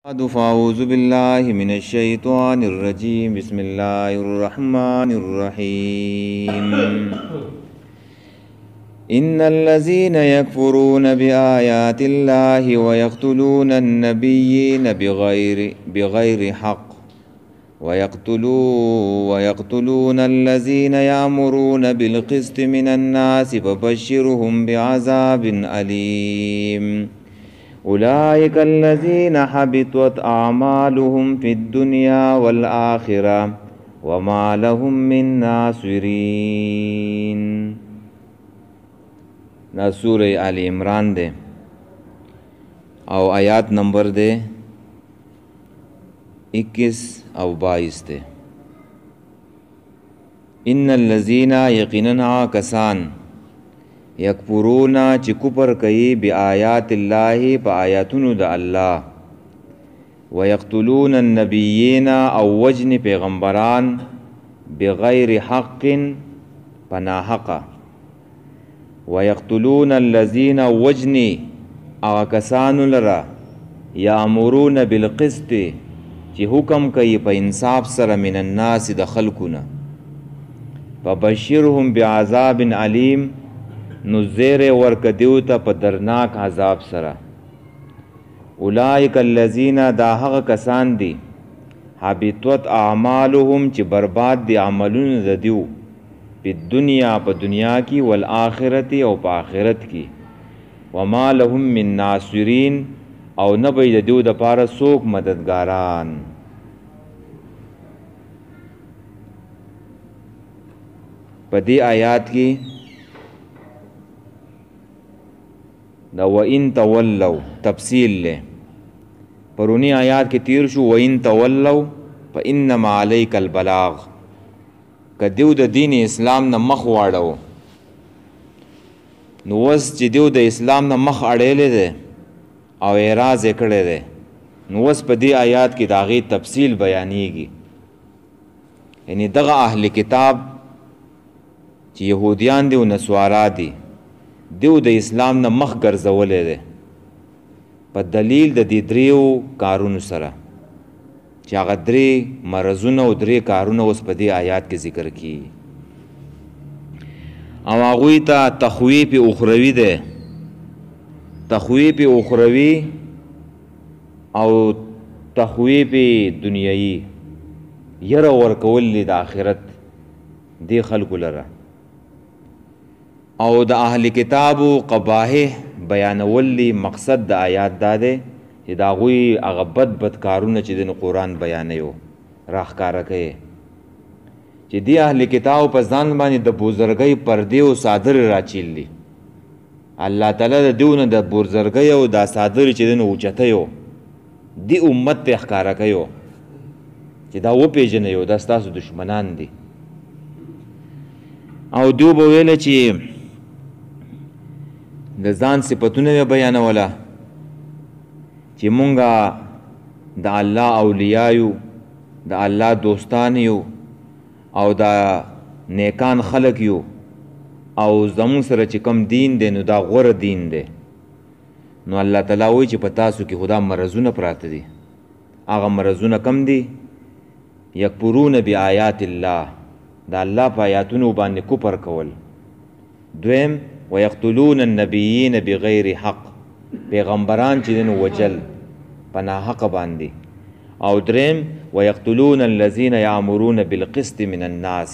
فأعوذ بالله من الشيطان الرجيم بسم الله الرحمن الرحيم إن الذين يكفرون بآيات الله ويقتلون النبيين بغير حق ويقتلون الذين يأمرون بالقسط من الناس فبشرهم بعذاب أليم أولئك الذين حبطت أعمالهم في الدنيا والآخرة وما لهم من ناصرين. دا سورة آل عمران دے او آیات نمبر دے 21 او 22 دے. ان الذین یقیننا کسان یکفرونا چې کفر کوي بآیات الله په آیاتونو د الله ويقتلون النبیین او وجن پیغمبران بغیر حق پنا حق ويقتلون الذین وجن او کسان لرا یامرون بالقسط چې حکم کوي په انصاف سره من الناس د خلقونه فبشرهم بعذاب علیم نو زیر ورک دیو ته په درناک عذاب سره. اولئک الذین دا هغه کسان دي حبطت اعمالهم چې برباد دي عملونه د دیو په دنیا کې والآخرت او په آخرت کې وما لهم من ناصرین او نه به د دیو د پاره څوک مددګاران. په دې آیات کې دا وَإِن تَوَلَّوْا تفصیل لے پرونی آیات کی تیر شو وَإِن تَوَلَّوْا فَإِنَّمَا عَلَيْكَ الْبَلَاغ که دیو د دین اسلام نه مخ واړو نو وس چې دیو د اسلام نه مخ اړېلې ده او اعراض یې کړی دی نو وس په دې آیات کې د هغې تفصیل بیانیږي. یعنی دغه اهل کتاب چې یهودیان دي او نسوارا دي دیو د اسلام نه مخ ګرځولی دی په دلیل د دې دریو کارونو سره چې هغه درې مرضونه او درې کارونه اوس په دې آیات کې ذکر کیږي او هغوی ته تخویف اخروي دی. تخویف اخروي او تخویف دنیایي یره ورکول دی د آخرت دې خلکو لره او د اهل کتابو قباحه بیانولی مقصد د آیات دا دی چې د هغوی هغه بد کارونه چې د قرآن بیانوي راښکاره کوي چې دې اهل کتابو په ځان باندې د بزرګۍ پردې او صادر راچیلي. الله تعالی د دیو نه د بزرګۍ او دا صادر چې د نه اوچتیو دې امت ته ښکاره کوي چې دا وپېژنئ دا ستاسو دشمنان دي. او دیو به ویله چې د ځان صفتونه یې بیانوله چې مونږه د الله اولیاء یو د الله دوستان یو او د نیکان خلق یو او زمون سره چې کم دین دی نو دا غوره دین دی. نو الله تعالی وایي چې په تاسو کې خدا مرضونه پراته دي. هغه مرضونه کم دي یکفرون بآیات الله د الله په آیاتونو باندې کفر کول. دویم ويقتلون النبیین بغیر حق پیغمبران چې دین وجل پنا حق باندې. او دریم ويقتلون الذین یامرون بالقسط من الناس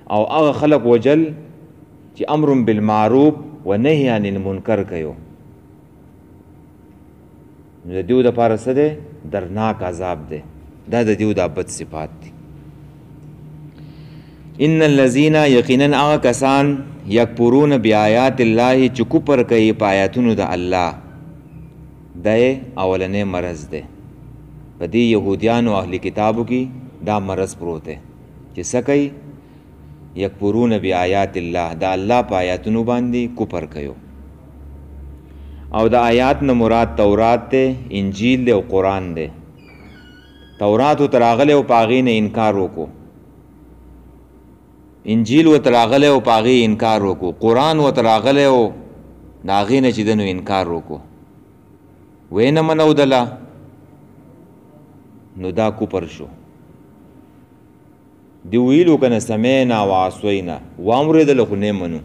او هغه خلق وجل چې امر بالمعروف و نهی عن المنکر کوي. نو د دیو د پاره څه دی درناک عذاب دی. دا د دیو د بد صفات دي. ان الذین یقینا هغه کسان یکفرون بآیات الله چې کفر کوي په آیاتونو د الله دی اولنې مرض دی. په دې یهودیانو اهل کتابو کې دا مرض پروت دی چې څه کوي یکفرون بآیات الله د الله په آیاتونو باندې کفر کوي. او د آیات نه مراد تورات دی انجیل دی او قرآن دی. تورات ورته راغلی او په هغې نه انکار وکړو. انجیل ورته راغلی او په هغې انکار وکړو. قرآن ورته راغلی او د هغې نه چې ده نو انکار وکړو. ویې نه منودله نو دا کوپر شو. دی ویلو کنه سمینا وعصینا واورېدل خو نه منو.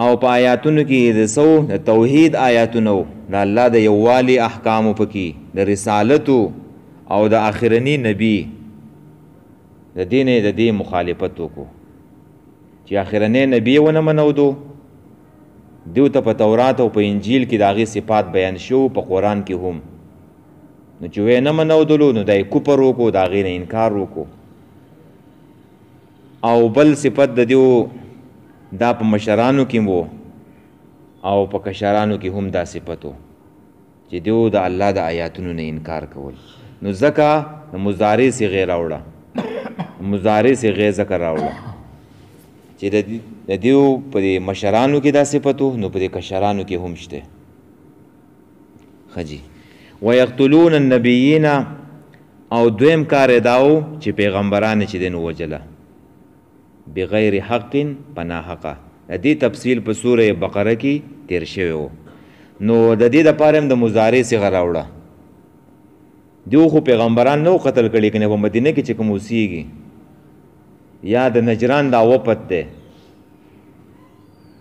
او په آیاتونو کې د سو د توحید آیاتونو د الله د یووالي احکامو پکې د رسالتو او د آخرنی نبی د دین د دې مخالفت وکړو چې آخرنی نبی ونه منو دو دیو ته په تورات او په انجیل کې د هغې صفات بیان شو په قرآن کې هم نو چې وی نه منودلو نو دا یې کفر وکړو د هغې نه انکار وکړو. او بل صفت د دیو دا په مشرانو کې وو او په کشرانو کې هم دا صفت و چې دیو د الله د آیاتونو نه انکار کول. نو ځکه د مضارع صیغې راوړه مضارع صیغې ځکه راوړه چې د دیو په مشرانو کې دا صفت و نو په کشرانو کې هم شته. ښه جي ویقتلون النبیین او دویم کار یې دا و چې پیغمبران چې دی نو وجله بغیر حق پنا حقه. د دې تفصیل په سوره بقره کې تیر شوی و. نو د دې دپاره هم د مضارع صیغه راوړه. دیو خو پیغمبران نو قتل کړي کنه په مدینه کې چې کوم اوسیږي یا د نجران دا وپت دی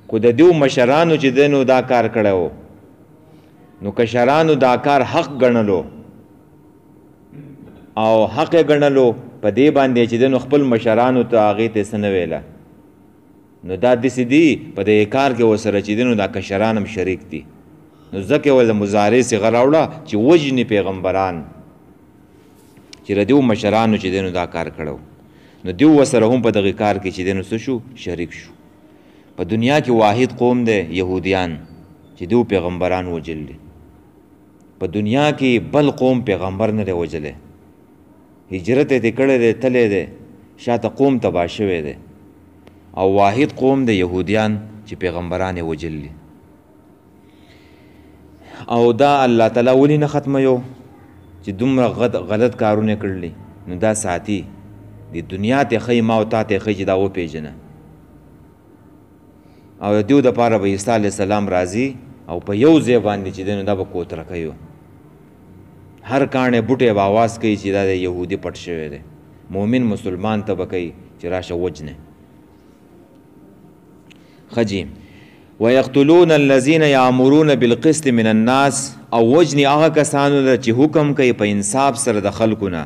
خو د دیو مشرانو چې دی نو دا کار کړی و نو کشرانو دا کار حق ګڼلو او حق یې ګڼلو په دې باندې چې دی نو خپل مشرانو ته هغې ته څه نه ویله نو دا داسې دي په دې کار کې ورسره چې دی نو دا کشران هم شریک دي. نو ځکه یې ول د مضارع صیغه راوړه چې وژني پیغمبران چې د دیو مشرانو چې دی نو دا کار کړو نو دیو ورسره هم په دغې کار کې چې دی نو څه شو شریک شو. په دنیا کې واحد قوم دی یهودیان چې دیو پیغمبران وجل دي. په دنیا کې بل قوم پیغمبر نه دی وجلی هجرت یې کړی دی تلی دی شاته قوم تباه شوی دی او واحد قوم د یهودیان چې پیغمبران یې وجلي. او دا الله تعالی ولې نه ختموي چې دومره غلط کارونه کړلي نو دا ساتي د دنیا ته ښایي ما او تا ته ښایي چې دا وپېژنه او د دیو دپاره به عیسی علیه السلام راځي او په یو ځای باندې چې دی نو دا به کوتره کوي هر کاڼې بوټی به آواز کوي چې دا د یهودي پټ شوی دی مؤمن مسلمان ته به کوي چې راشه وجنه. ښه جي ویقتلون الذین یامرون بالقسط من الناس او وجني هغه کسانو له چې حکم کوي په انصاف سره د خلکو نه.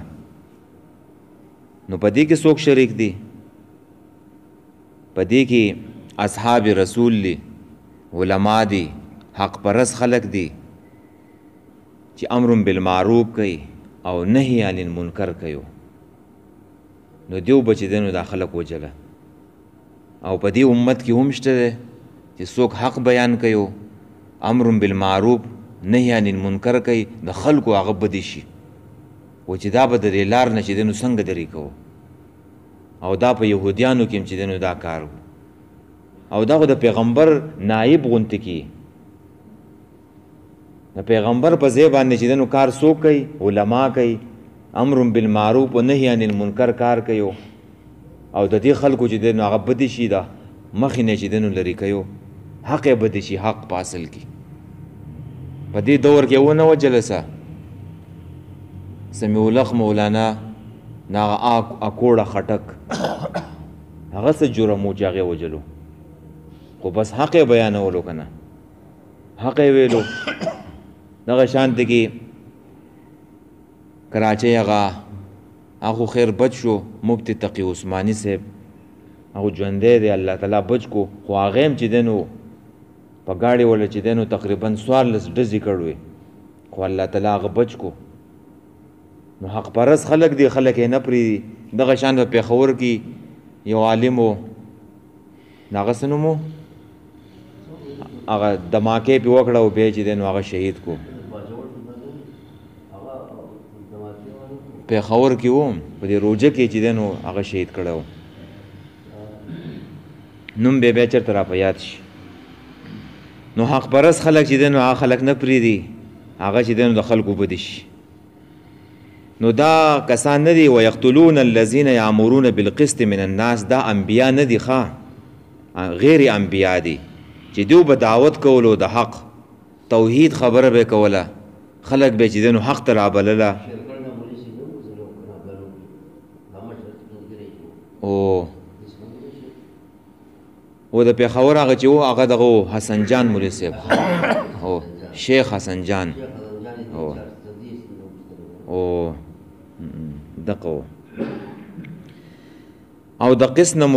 نو په دې کې څوک شریک دي؟ په دې کې اصحاب رسول دي علما دي حق پرست خلق دي چې امر بالمعروف کوي او نهی عن المنکر کوي. نو دیو بچی دی نو دا خلق وجله او په دې امت کې هم شته دی چې څوک حق بیان کوي امر بالمعروف نهی عن المنکر کوي د خلکو هغه بدي شي و چې دا به د دې لار نه چې دی نو څنګه درې کوو او دا په یهودیانو کې هم چې دی نو دا کار او دا خو د پیغمبر نایب غونته کی د پیغمبر په ځای باندې چې دنو کار څوک کوي علما کوي امر بالمعروف و نهی عن المنکر کار کوي او د دې خلکو چې دنو هغه بدي شي دا مخې نه چې دنو لرې کوي حق یې بدي شي حق په اصل کې په دې دور کې ونه وجلسه سمیع الحق مولانا ناغه اکوړه خټک هغه څه جرم و چې هغې وجلو خو بس حق یې بیانولو که نه حق یې ویلو. دغه شانته کې کراچۍ هغه خیر بچ شو مفتی تقی عثماني صاحب هغه ژوندی دی الله تعالی بچ کو خو هغه هم چې دی نو په ګاډۍ وله چې دی نو تقریبا 14 ډزې کړوې خو الله تعالی هغه بچ کو. نو حق پرست خلک دی خلک یې نه پرېږدي. دغه شان په پېښور کې یو عالم و هغه څه نوم و هغه دماکې پې وکړه او بیا چې دی نو هغه شهید کو پېښور کې و په دې روژه کې چې دی نو هغه شهید کړی و نوم بیا چېرته را په یاد شي. نو حق پرست خلک چې دی نو هغه خلک نه پرېږدي هغه چې دی نو د خلکو بدي شي. نو دا کسان نه دي ویقتلون الذین یامرون بالقسط من الناس دا انبیا نه دي ښه غیر انبیا دي چې دیو به دعوت کولو د حق توحید خبره به کوله خلق به چې دی نو حق ته رابلله او د پېښور هغه چې و هغه دغه حسن جان مولوي صاحب او شیخ حسن جان او دغه او د قس نه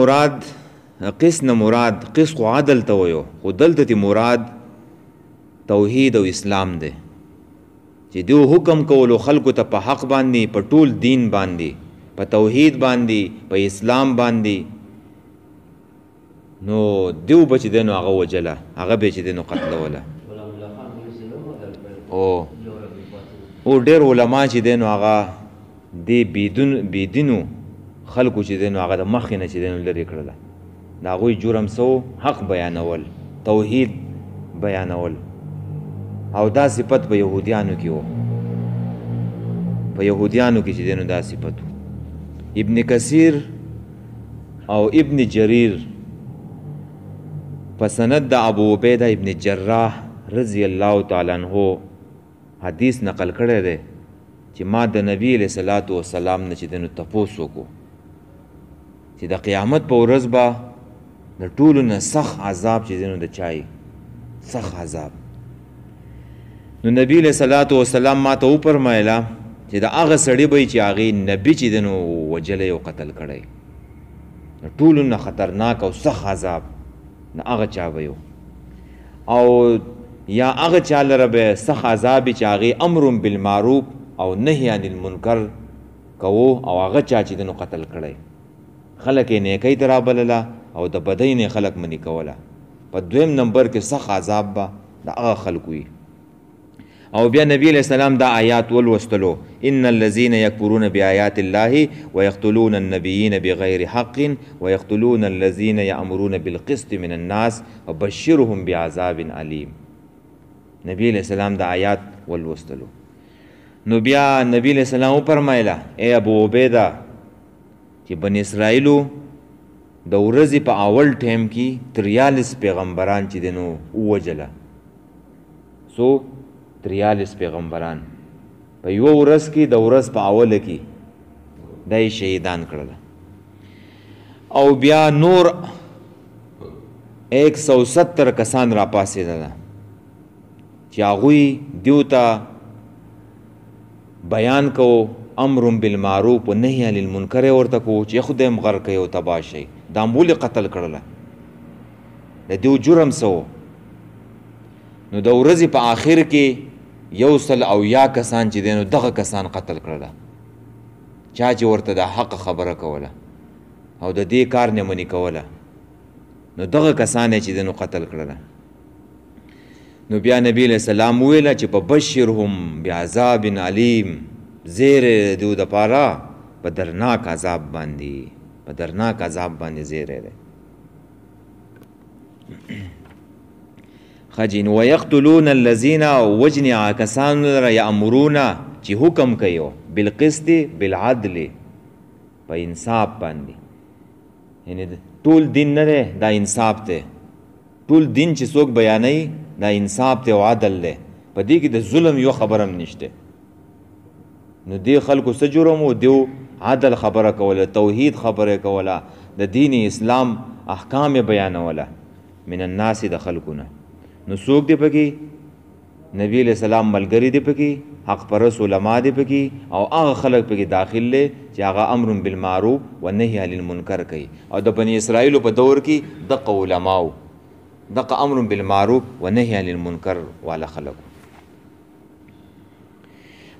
مراد قس خو عدل ته ویو خو دلته تی مراد توحید او اسلام دی چې دیو حکم کولو خلکو ته په حق باندې په ټول دین باندې په توحید باندې په اسلام باندې نو دیو بچ دی نو هغه وجله هغه به چې دی نو قتلوله او ډېر علما چې دی نو هغه دی بېدینو خلکو چې دی نو هغه د مخکې نه چې دی نو لرې کړله د هغوی جرم سو حق بیانول توحید بیانول او دا صفت په یهودیانو کې و په یهودیانو کې چې دی نو دا صفت و ابن کثیر او ابن جریر په سند د ابو عبیده ابن جراح رضی الله تعالی عنہ حدیث نقل کړی دی چې ما د نبی علیه صلات وسلام نه چې دی نو تپوس وکړو چې د قیامت په ورځ به د ټولو نه سخت عذاب چې دی نو د چای سخت عذاب نو نبی علیه صلات وسلام ما ته وفرمایله چې د هغه سړي به چې هغې نبي چې دی نو وجلی او قتل کړی د ټولو نه خطرناک او سخت عذاب د هغه چا به یو او یا هغه چا لره به سخت عذاب چې هغې امر بالمعروف او نهی عن المنکر کوو او هغه چا چې دی نو قتل کړی خلک یې نیکۍ ته رابلله او د بدۍ نه خلک منې کوله په دویم نمبر کې سخت عذاب به د هغه خلکو وي او بیا نبی علیہ السلام دا آیات ولوستلو ان الذين يكفرون بآيات الله ويقتلون النبيين بغير حق ويقتلون الذين يأمرون بالقسط من الناس وبشرهم بعذاب عليم نبی علیہ السلام دا آیات ولوستلو نو بیا نبی علیہ السلام فرمایله اے ابو عبیده چې بنی اسرائیلو د ورځې په اول ټیم کې 43 پیغمبران چې دی نو ووجله سو 43 پیغمبران په یوه ورځ کې د ورځ په اوله کې دا یې شهیدان کړله او بیا نور 170 کسان را پاسېدله چې هغوی دیو ته بیان کو امر بالمعروف و نهی عن المنکر ورته کو چې خدای هم غر کوي او تباه شي دا مولې قتل کړله د دیو جرم سو نو د ورځې په آخر کې 100 کسان چې دی نو دغه کسان قتل کړله چا چې ورته د حق خبره کوله او د دې کار نه منې کوله نو دغه کسان یې چې دی نو قتل کړله نو بیا نبی علیہ السلام ویله چې په بشرهم بعذاب علیم زیره دیو دپاره په درناک عذاب باندې زیره دی خجین ويقتلون الذين وجن کسان لره یامرون چې حکم کوي بالقسط بالعدل په انصاف باندې یعنی ټول دین نه دی دا انصاف دی ټول دین چې څوک بیانوي دا انصاف دی او عدل دی په دې کې د ظلم یو خبره هم نشته نو دې خلکو څه جرم و دیو عدل خبره کوله توحید خبره کوله د دین اسلام احکام بیانوله من الناس د خلکونه نو څوک دی پکې نبی علیہ السلام ملګری دی پکې حق پرست علما دی پکې او هغه خلک پکې داخل دی چې هغه امر بالمعروف و نهی عن المنکر کوي او د بنی اسرائیلو په دور کې دغه علماو دغه امر بالمعروف و نهی عن المنکر والا خلکو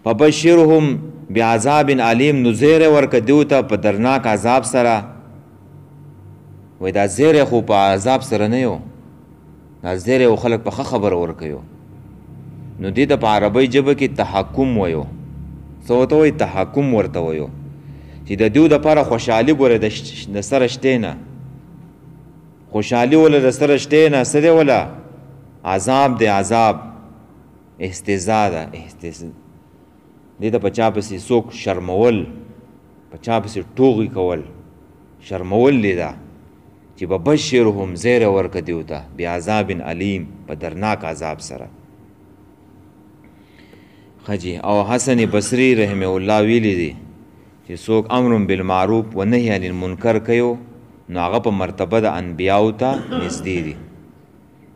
فبشرهم بعذاب علیم نو زیره ورکه دیو ته په درناک عذاب سره وای دا زیره خو په عذاب سره نه یو دا زیره او خلک په خبره ورکوي نو دې ته په عربی ژبه کې تحکم وایو څه ورته وایي تحکم ورته وایو چې د دیو دپاره خوشحالي ګوره د سره شتې نه خوشحالي وله د سره شتې نه څه دی وله عذاب دی عذاب استهزا ده دې ته په چا پسې څوک شرمول په چا پسې ټوغې کول شرمول دی ده چې ببشرهم زیره ورکه دیو ته بعذاب علیم په درناک عذاب سره خجی او حسن بصری رحمه الله ویلی دی چې څوک امر بالمعروف و نهی عن المنکر کوي نو هغه په مرتبه د انبیاو ته نږدې دي.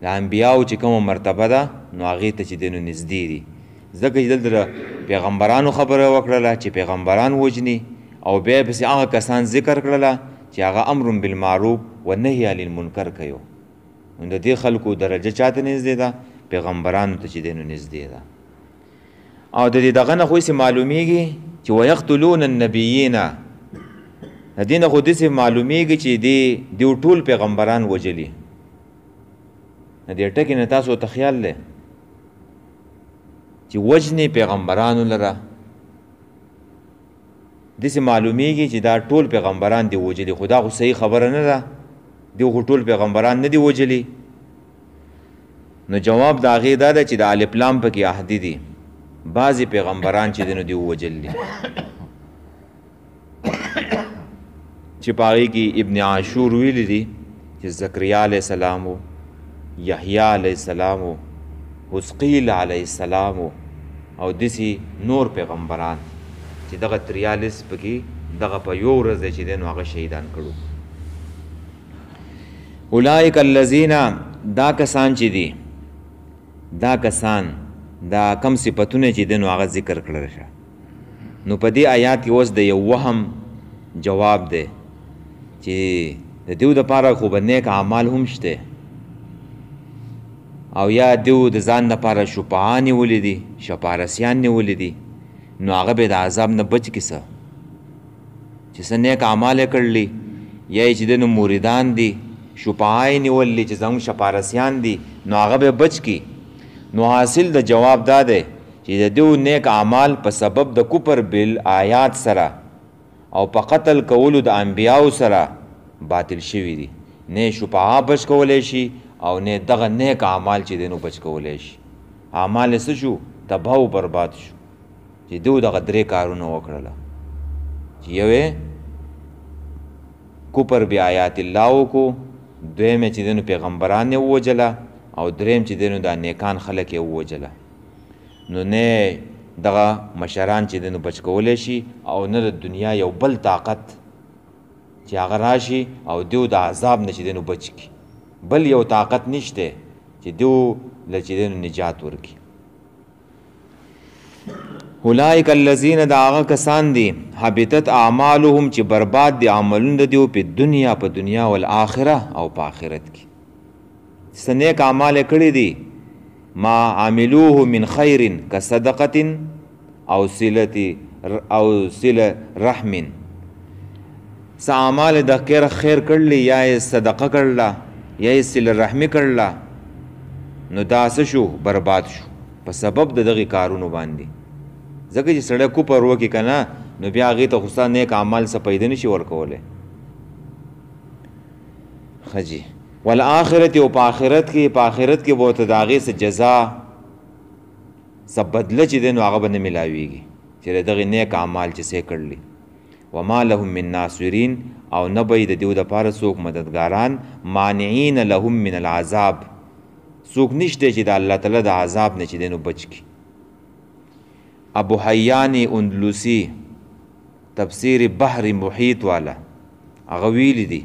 د انبیاو چې کومه مرتبه ده نو هغې ته چې دی نو نږدې دي. ځکه چې دلته پیغمبرانو خبره وکړله چې پیغمبران وجني او بیا پسې هغه کسان ذکر کړله چې هغه امر بالمعروف و نهی عن المنکر کوي. نو د دې خلکو درجه چاته نږدې ده؟ پیغمبرانو ته چې دی نو نږدې ده. او د دې دغه نه خو یې معلومیږي چې ویقتلون النبیین، د دې نه خو داسې معلومیږي چې دوی ټول پیغمبران وجلي. د دې ټکي نه تاسو ته خیال دی چې وجنې پیغمبرانو لره داسې معلومیږي چې دا ټول پیغمبران دي وجلي. خو دا خو صحیح خبره نه ده، دوی خو ټول پیغمبران نه دي وجلي. نو جواب د هغې دا ده چې د الف لام پکې عهدي دي، بعضې پیغمبران چې دی نو دی ووجل دي. چې په هغې کې ابن عاشور ویلی دي چې زکریا علیه السلام و، یحیی علیه السلام و، حزقیل علیه السلام و، او داسې نور پیغمبران چې دغه 43 پکې دغه په یو ورځ دی چې دی نو هغه شهیدان کړو. اولئک الذین، دا کسان چې دي، دا کسان دا کم صفتونه چې دی نو هغه ذکر کړل شه. نو په دې آیات کې اوس د یو وهم جواب دی چې د دیو دپاره خو به نیک اعمال هم شته او یا دیو د ځان دپاره شفعا نیولي دي، شفارسیان نیولي دي، نو هغه به د عذاب نه بچ کړي څه چې څه نیک اعمال یې کړلي، یا یې چې دی نو مریدان دي شفعا یې نیولي چې زموږ شفارسیان دي، نو هغه به بچ کړي. نو حاصل د جواب دا دی چې د دیو نیک اعمال په سبب د کفر بالآیات سره او په قتل کولو د انبیاو سره باطل شوي دي. نه شفعا بچ کولی شي او نه دغه نیک اعمال چې دی نو بچ کولی شي. اعمال یې څه شو؟ تباه او برباد شو. چې دیو دغه 3 کارونه وکړله چې یو یې کفر بآیات الله وکړو، دویم یې چې دی نو پیغمبران یې ووجله، او دریم چې دی نو دا نیکان خلک یې ووجله. نو نه دغه مشران چې دی نو بچ کولی شي او نه د دنیا یو بل طاقت چې هغه راشي او دیو د عذاب نه چې دی نو بچ کړي. بل یو طاقت نشته چې دیو له چې دی نو نجات ورکړي. اولئک الذین، دا هغه کسان دي حبطت اعمالهم چې برباد دي عملونه د دیو په دنیا والآخره او په آخرت کې. څه نیک اعمال یې کړي دي، ما عملوه من خیر کصدقة او صله رحم، څه اعمال د خیر کړلی یا یې صدقه کړله یا یې صله رحمي کړله، نو دا څه شو؟ برباد شو په سبب د دغې کارونو باندې. ځکه چې سړی کفر وکړي که نه نو بیا هغې ته خو ستا نیک اعمال څه پیدا نه شي ورکولی. ښه جي والآخرت، او په آخرت کې به ورته د هغې څه جزا څه بدله چې دی نو هغه به نه میلاویږي چې د دغې نیک اعمال چې څه کړلي. وما لهم من ناصرین، او نه به یې د دیو دپاره څوک مددګاران، مانعین لهم من العذاب، څوک نشته چې د الله تعالی د عذاب نه چې دی نو بچ کړي. ابو حیان اندلوسی تفسیر بحر محیط والا هغه ویلی دي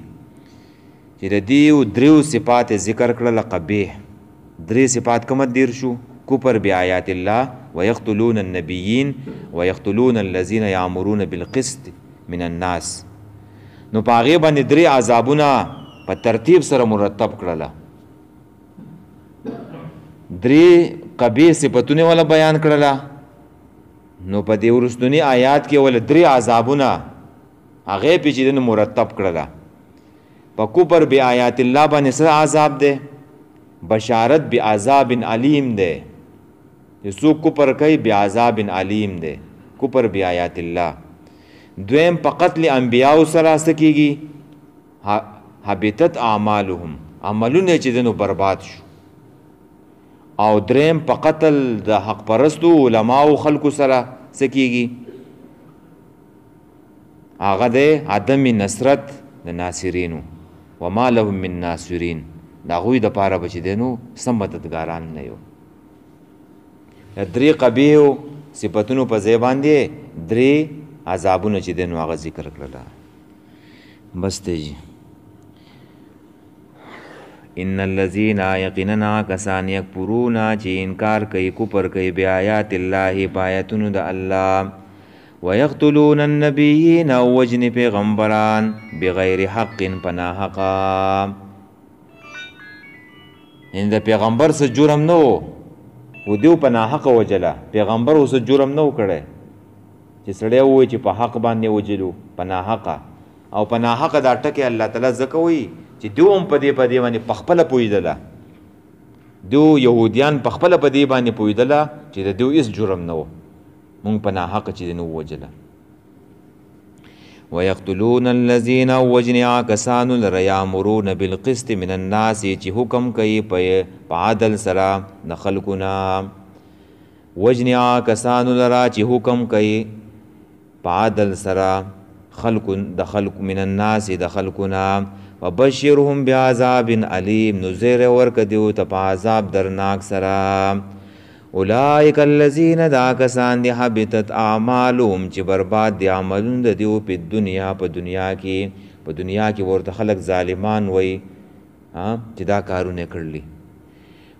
چې د دیو 3 صفات ذکر کړل قبیح. 3 صفات کوم دیر شو؟ کفر بآیات الله، ويقتلون النبیین، ويقتلون الذین یامرون بالقسط من الناس. نو په هغې باندې 3 عذابونه په ترتیب سره مرتب کړله. 3 قبیح صفتونه ولا بیان کړله. نو په دې وروستني آیات کې ول 3 عذابونه هغې پې چې دی نو مرتب کړله. په کفر بآیات الله باندې څه عذاب دی؟ بشارت بعذاب علیم دی. څوک کفر کوي بعذاب علیم دی، کفر بآیات الله. دویم په قتل انبیاو سره څه کېږي؟ حبطت اعمالهم، عملونه چې دی نو برباد شو. او دریم په قتل د حق پرستو علماو خلکو سره څه کېږي؟ هغه دی عدم نصرت د ناصرینو. وما لهم من ناصرین، د هغوی دپاره به چې دی نو څه مددګاران نه یو. 3 قبیحو صفاتونو په ځای باندې درې عذابونه چې دی نو هغه ذکر کړله. بس دی جي. ان الذين یقینا کسان یکفرون چې انکار کوي کفر کوي بیاات الله پایتونو د الله ويقتلون النبیین او وجن پیغمبران بغیر حق پنا حقا ان د پیغمبر سره جرم نه و دیو پنا حق وجله پیغمبر اوس جرم نه وکړي چې سړی وای چې په حق باندې وجلو پنا حق او پنا حق دا ټکه الله تعالی زکوي چې دوم په دې باندې پخپل پویدله دو يهوديان پخپل په دې باندې پویدله چې د دوی اس جرم نه و مونږ پنا حق چې نو وجله ويقتلون الذين وجنوا كسانوا لريامرون بالقسط من الناس چې حکم کوي په عدل سره د خلقنا وجنوا كسانوا لرا چې حکم کوي په عدل سره د خلق من الناس د خلقنا وبشرهم بعذاب علیم نذیر ورک دیو ته عذاب درناک سره اولئک الذین دا کسان دی حبتت اعمالهم چې برباد دی عملون د دیو په دنیا کې ورته خلق ظالمان وای چې دا کارونه کړلی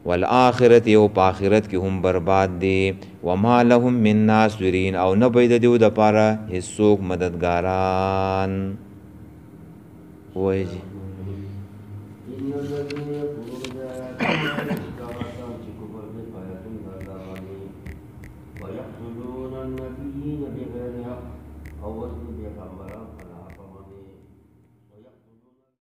والآخرت او په آخرت کې هم برباد دی وما لهم من ناصرین او نه بيد دیو د پاره هیڅوک مددګاران وای ويقتلون النبيين بغير حق او وزن پیغمبران